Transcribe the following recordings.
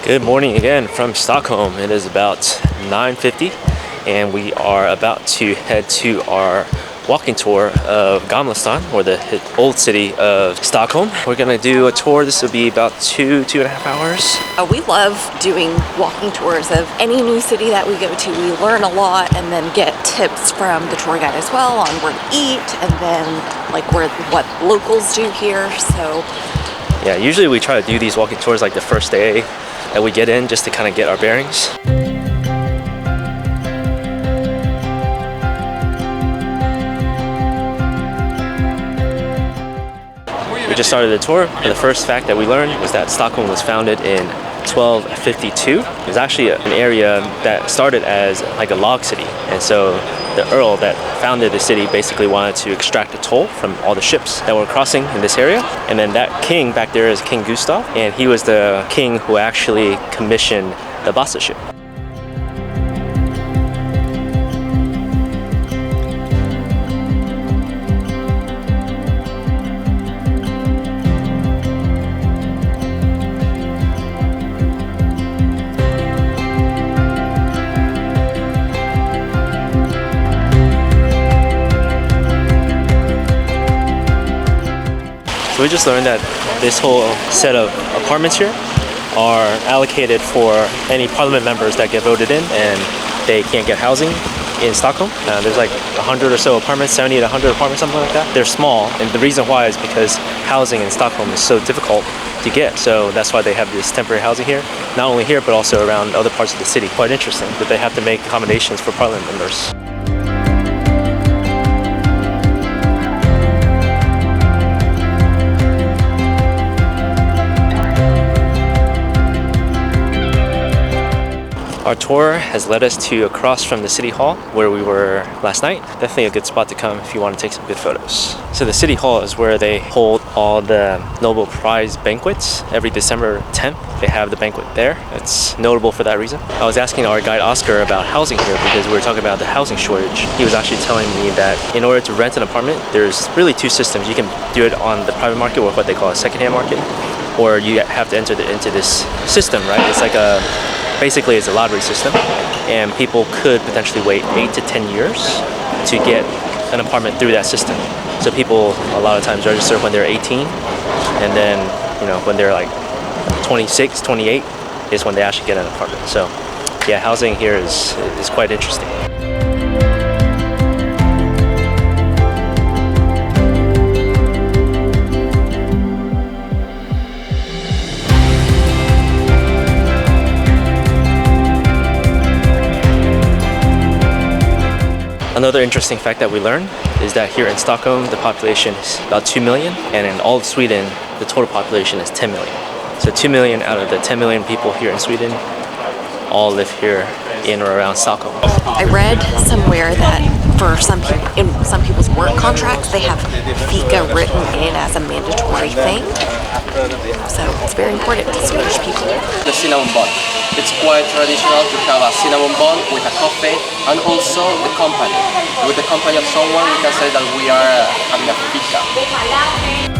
Good morning again from Stockholm. It is about 9:50 and we are about to head to our walking tour of Gamla stan, or the old city of Stockholm. We're gonna do a tour. This will be about two and a half hours. We love doing walking tours of any new city that we go to. We learn a lot and then get tips from the tour guide as well on where to eat and then what locals do here. So yeah, usually we try to do these walking tours like the first day that we get in, just to kind of get our bearings. We just started the tour, and the first fact that we learned was that Stockholm was founded in 1252. It was actually an area that started as like a log city, and so the earl that founded the city basically wanted to extract a toll from all the ships that were crossing in this area. And then that king back there is King Gustav, and he was the king who actually commissioned the Vasa ship. So we just learned that this whole set of apartments here are allocated for any parliament members that get voted in and they can't get housing in Stockholm. There's like 100 or so apartments, 70 to 100 apartments, something like that. They're small, and the reason why is because housing in Stockholm is so difficult to get. So that's why they have this temporary housing here, not only here but also around other parts of the city. Quite interesting that they have to make accommodations for parliament members. Our tour has led us to across from the City Hall where we were last night. Definitely a good spot to come if you want to take some good photos. So the City Hall is where they hold all the Nobel Prize banquets. Every December 10th, they have the banquet there. It's notable for that reason. I was asking our guide Oscar about housing here because we were talking about the housing shortage. He was actually telling me that in order to rent an apartment, there's really two systems. You can do it on the private market, or what they call a secondhand market, or you have to enter into this system, right? It's like basically it's a lottery system, and people could potentially wait 8 to 10 years to get an apartment through that system. So people a lot of times register when they're 18, and then when they're like 26, 28 is when they actually get an apartment. So yeah, housing here is quite interesting. Another interesting fact that we learned is that here in Stockholm, the population is about 2 million, and in all of Sweden, the total population is 10 million. So 2 million out of the 10 million people here in Sweden all live here in or around Stockholm. I read somewhere that for some people, in some people's work contracts, they have fika written in as a mandatory thing. So it's very important to Swedish people. The cinnamon bun. It's quite traditional to have a cinnamon bun with a coffee, and also the company. With the company of someone, we can say that we are having a fika.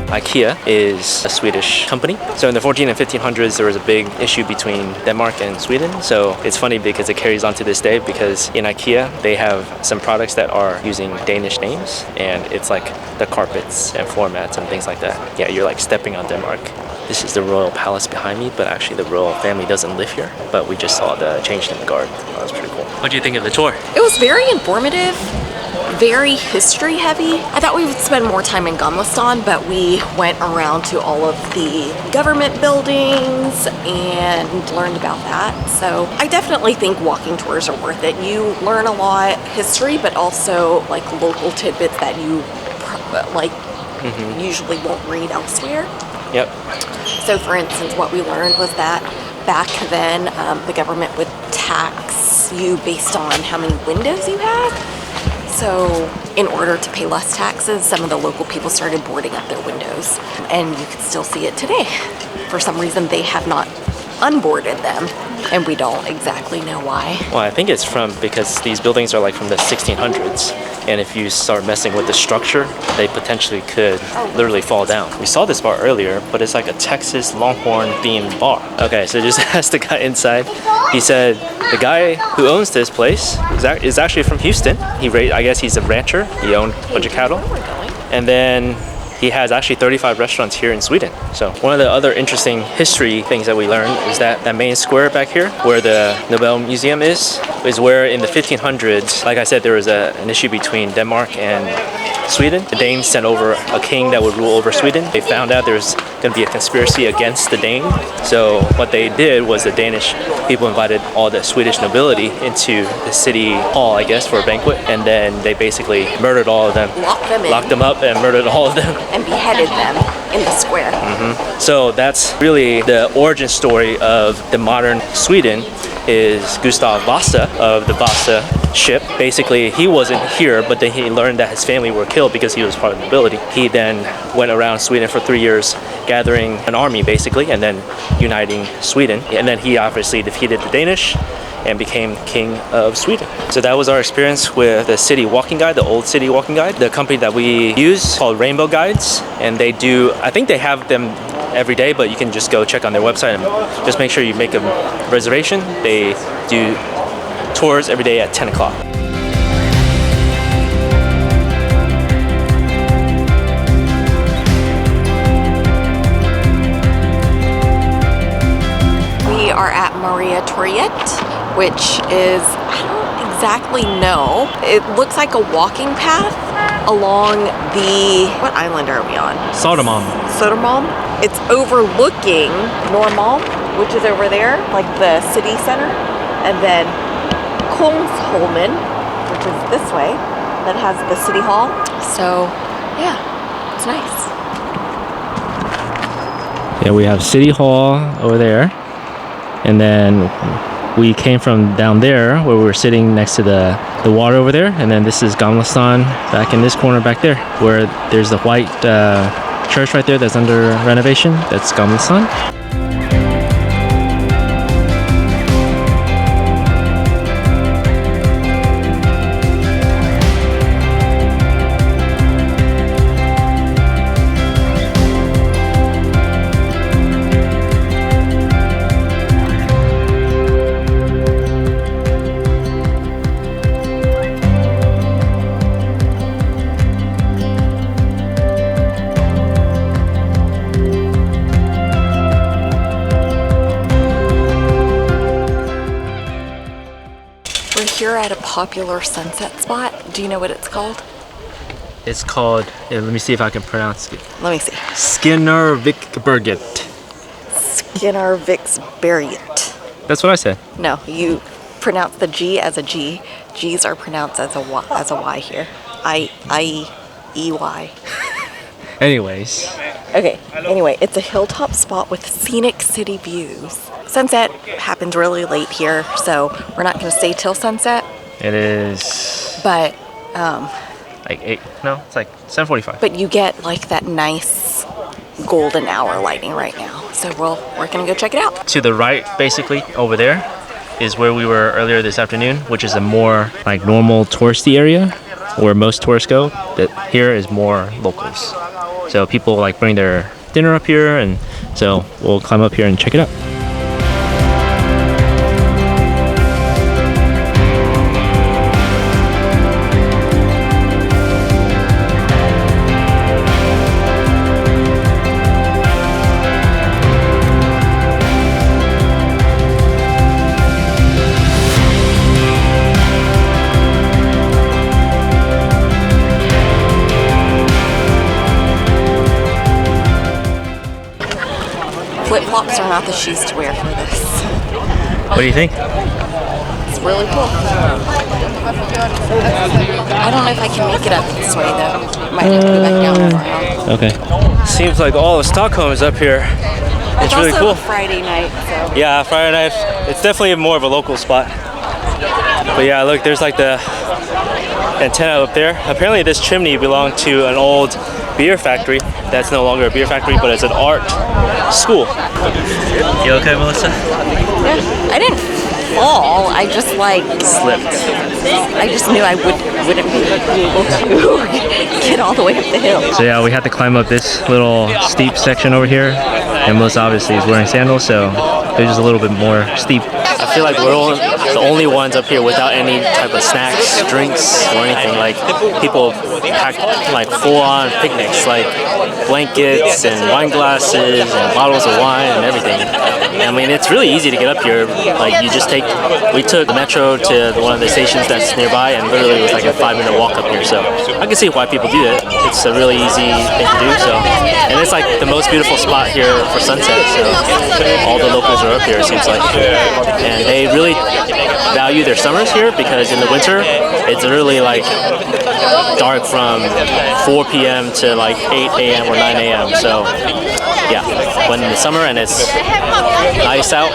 IKEA is a Swedish company. So in the 1400s and 1500s, there was a big issue between Denmark and Sweden. So it's funny because it carries on to this day, because in IKEA, they have some products that are using Danish names, and it's like the carpets and floor mats and things like that. Yeah, you're like stepping on Denmark. This is the royal palace behind me, but actually the royal family doesn't live here. But we just saw the change in the guard. That was pretty cool. What do you think of the tour? It was very informative. Very history heavy. I thought we would spend more time in Gamla stan, but we went around to all of the government buildings and learned about that. So I definitely think walking tours are worth it. You learn a lot, history, but also like local tidbits that you usually won't read elsewhere. Yep. So for instance, what we learned was that back then the government would tax you based on how many windows you had. So in order to pay less taxes, some of the local people started boarding up their windows, and you can still see it today. For some reason, they have not unboarded them. And we don't exactly know why. Well, I think it's because these buildings are like from the 1600s. And if you start messing with the structure, they potentially could literally fall down. We saw this bar earlier, but it's like a Texas Longhorn themed bar. Okay, so just asked the guy inside. He said the guy who owns this place is actually from Houston. I guess he's a rancher. He owned a bunch of cattle. And then he has actually 35 restaurants here in Sweden. So one of the other interesting history things that we learned is that main square back here, where the Nobel Museum is where in the 1500s, like I said, there was an issue between Denmark and Sweden. The Danes sent over a king that would rule over Sweden. They found out there was going to be a conspiracy against the Dane. So what they did was the Danish people invited all the Swedish nobility into the city hall, I guess, for a banquet. And then they basically murdered all of them. Locked them up and murdered all of them. And beheaded them in the square. So that's really the origin story of the modern Sweden is Gustav Vasa of the Vasa ship. Basically, he wasn't here, but then he learned that his family were killed because he was part of the nobility. He then went around Sweden for 3 years, gathering an army basically, and then uniting Sweden. And then he obviously defeated the Danish and became king of Sweden. So that was our experience with the city walking guide, the old city walking guide. The company that we use called Rainbow Guides, and they do, I think they have them every day, but you can just go check on their website and just make sure you make a reservation. They do tours every day at 10 o'clock. We are at Mariatorget, which is, I don't exactly know. It looks like a walking path along what island are we on? Sodermalm. It's overlooking Norrmalm, which is over there, like the city center. And then Kungsholmen, which is this way, that has the city hall. So, yeah, it's nice. Yeah, we have City Hall over there. And then we came from down there where we were sitting next to the water over there. And then this is Gamla Stan back in this corner back there where there's the white church right there that's under renovation. That's Gamla Stan. Here at a popular sunset spot. Do you know what it's called? It's called, let me see if I can pronounce it. Let me see. Skinnervikberget. Skinnervikberget. That's what I said. No, you pronounce the G as a G. G's are pronounced as a Y here. I-E-Y. Anyways. Okay, anyway, it's a hilltop spot with scenic city views. Sunset happens really late here, so we're not going to stay till sunset. It is... But, like 8, no, it's like 7:45. But you get like that nice golden hour lighting right now. So we're going to go check it out. To the right, basically, over there, is where we were earlier this afternoon, which is a more like normal touristy area where most tourists go. But here is more locals. So people like bring their dinner up here, and so we'll climb up here and check it out. Flip-flops are not the shoes to wear for this. What do you think? It's really cool. I don't know if I can make it up this way though. Might have to go back down tomorrow. Okay. Seems like all of Stockholm is up here. It's really also cool. Friday night, so. Yeah, Friday night. It's definitely more of a local spot. But yeah, look, there's like the antenna up there. Apparently this chimney belonged to an old beer factory. That's no longer a beer factory, but it's an art school. You okay, Melissa? Yeah, I didn't fall. I just like Slipped. I just knew I wouldn't be able to get all the way up the hill. So yeah, we had to climb up this little steep section over here, and Melissa obviously is wearing sandals, so it was just a little bit more steep. I feel like we're the only ones up here without any type of snacks, drinks, or anything. Like people pack like full-on picnics, like blankets and wine glasses and bottles of wine and everything. I mean, it's really easy to get up here. Like we took the metro to one of the stations that's nearby, and literally it was like a 5-minute walk up here. So I can see why people do that. It's a really easy thing to do. So, and it's like the most beautiful spot here for sunset. So all the locals are up here, it seems like, and they really value their summers here because in the winter it's really like dark from 4 p.m. to like 8 a.m. or 9 a.m. So yeah, when in the summer and it's nice out,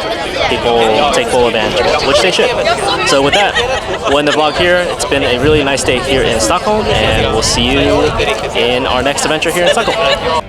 people take full advantage of it, which they should. So with that, we'll end the vlog here. It's been a really nice day here in Stockholm, and we'll see you in our next adventure here in Stockholm.